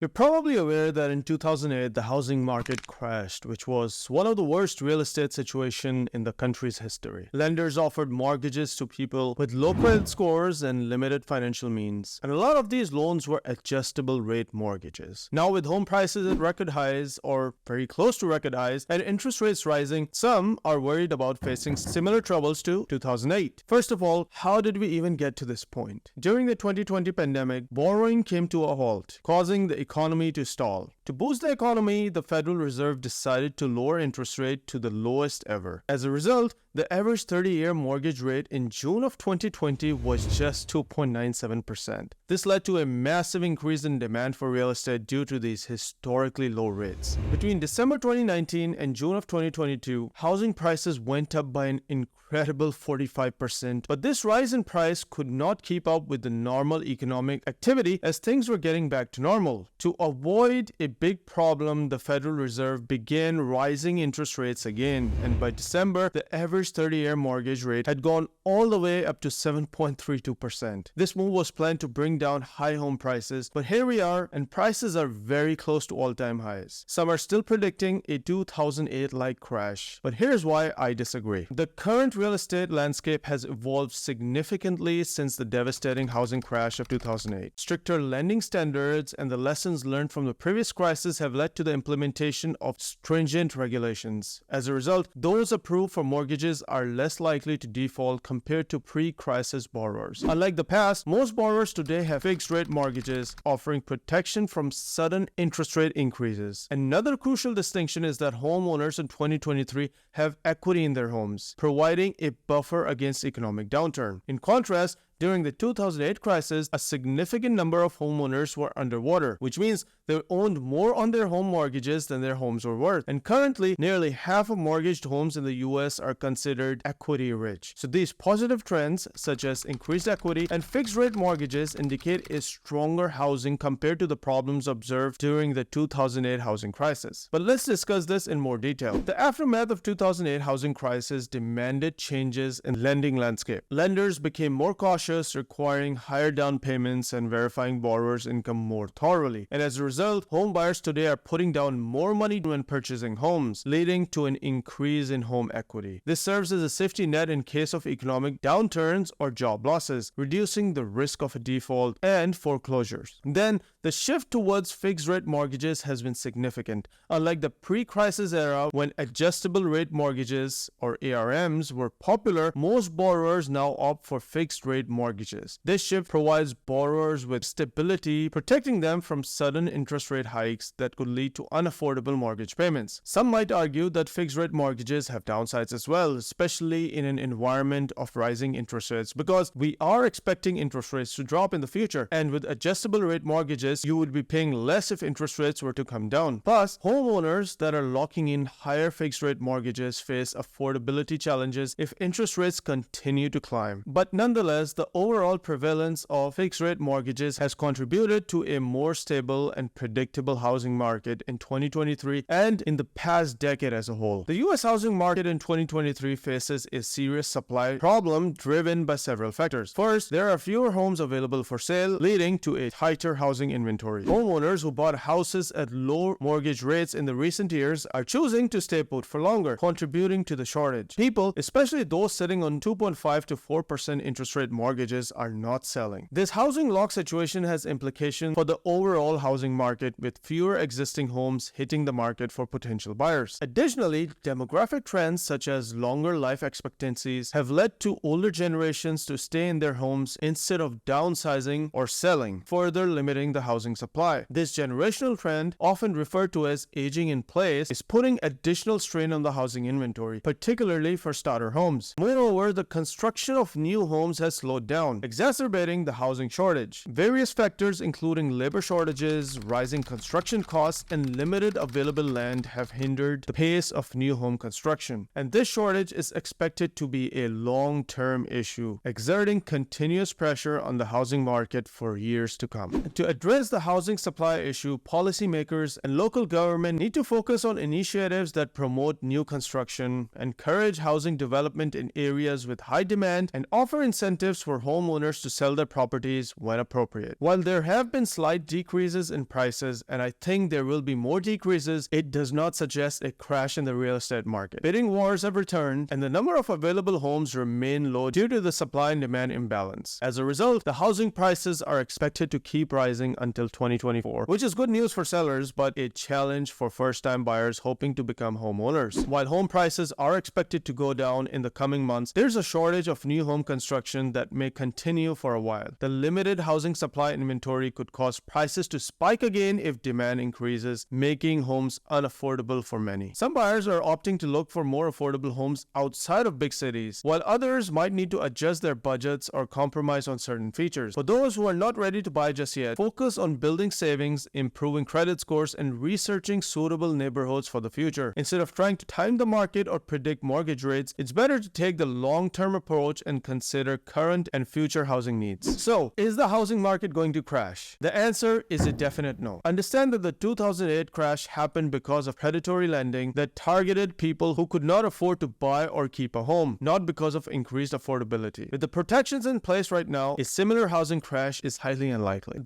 You're probably aware that in 2008, the housing market crashed, which was one of the worst real estate situations in the country's history. Lenders offered mortgages to people with low credit scores and limited financial means, and a lot of these loans were adjustable rate mortgages. Now, with home prices at record highs or very close to record highs and interest rates rising, some are worried about facing similar troubles to 2008. First of all, how did we even get to this point? During the 2020 pandemic, borrowing came to a halt, causing the economy to stall. To boost the economy, the Federal Reserve decided to lower interest rate to the lowest ever. As a result, the average 30-year mortgage rate in June of 2020 was just 2.97%. This led to a massive increase in demand for real estate due to these historically low rates. Between December 2019 and June of 2022, housing prices went up by an incredible 45%, but this rise in price could not keep up with the normal economic activity as things were getting back to normal. To avoid a big problem, the Federal Reserve began rising interest rates again, and by December, the average 30-year mortgage rate had gone all the way up to 7.32%. This move was planned to bring down high home prices, but here we are, and prices are very close to all-time highs. Some are still predicting a 2008-like crash, but here's why I disagree. The current real estate landscape has evolved significantly since the devastating housing crash of 2008. Stricter lending standards and the lessons learned from the previous crisis have led to the implementation of stringent regulations. As a result, those approved for mortgages are less likely to default compared to pre-crisis borrowers. Unlike the past, most borrowers today have fixed-rate mortgages, offering protection from sudden interest rate increases. Another crucial distinction is that homeowners in 2023 have equity in their homes, providing a buffer against economic downturn. In contrast, during the 2008 crisis, a significant number of homeowners were underwater, which means they owned more on their home mortgages than their homes were worth. And currently, nearly half of mortgaged homes in the US are considered equity rich. So these positive trends, such as increased equity and fixed rate mortgages, indicate a stronger housing compared to the problems observed during the 2008 housing crisis. But let's discuss this in more detail. The aftermath of 2008 housing crisis demanded changes in lending landscape. Lenders became more cautious, requiring higher down payments and verifying borrowers' income more thoroughly. And as a result, home buyers today are putting down more money when purchasing homes, leading to an increase in home equity. This serves as a safety net in case of economic downturns or job losses, reducing the risk of a default and foreclosures. Then, the shift towards fixed-rate mortgages has been significant. Unlike the pre-crisis era when adjustable rate mortgages or ARMs were popular, most borrowers now opt for fixed-rate mortgages. This shift provides borrowers with stability, protecting them from sudden interest rate hikes that could lead to unaffordable mortgage payments. Some might argue that fixed-rate mortgages have downsides as well, especially in an environment of rising interest rates, because we are expecting interest rates to drop in the future, and with adjustable rate mortgages, you would be paying less if interest rates were to come down. Plus, homeowners that are locking in higher fixed-rate mortgages face affordability challenges if interest rates continue to climb. But nonetheless, the overall prevalence of fixed-rate mortgages has contributed to a more stable and predictable housing market in 2023 and in the past decade as a whole. The US housing market in 2023 faces a serious supply problem driven by several factors. First, there are fewer homes available for sale, leading to a tighter housing inventory. Homeowners who bought houses at low mortgage rates in the recent years are choosing to stay put for longer, contributing to the shortage. People, especially those sitting on 2.5 to 4% interest rate mortgages, are not selling. This housing lock situation has implications for the overall housing market, with fewer existing homes hitting the market for potential buyers. Additionally, demographic trends such as longer life expectancies have led to older generations to stay in their homes instead of downsizing or selling, further limiting the housing supply. This generational trend, often referred to as aging in place, is putting additional strain on the housing inventory, particularly for starter homes. Moreover, the construction of new homes has slowed down, exacerbating the housing shortage. Various factors, including labor shortages, rising construction costs, and limited available land, have hindered the pace of new home construction. And this shortage is expected to be a long-term issue, exerting continuous pressure on the housing market for years to come. To address the housing supply issue, policymakers and local government need to focus on initiatives that promote new construction, encourage housing development in areas with high demand, and offer incentives for for homeowners to sell their properties when appropriate. While there have been slight decreases in prices, and I think there will be more decreases, it does not suggest a crash in the real estate market. Bidding wars have returned, and the number of available homes remain low due to the supply and demand imbalance. As a result, the housing prices are expected to keep rising until 2024, which is good news for sellers, but a challenge for first-time buyers hoping to become homeowners. While home prices are expected to go down in the coming months, there's a shortage of new home construction that may continue for a while. The limited housing supply inventory could cause prices to spike again if demand increases, making homes unaffordable for many. Some buyers are opting to look for more affordable homes outside of big cities, while others might need to adjust their budgets or compromise on certain features. For those who are not ready to buy just yet, focus on building savings, improving credit scores, and researching suitable neighborhoods for the future. Instead of trying to time the market or predict mortgage rates, it's better to take the long-term approach and consider current and future housing needs. So, is the housing market going to crash? The answer is a definite no. Understand that the 2008 crash happened because of predatory lending that targeted people who could not afford to buy or keep a home, not because of increased affordability. With the protections in place right now, a similar housing crash is highly unlikely.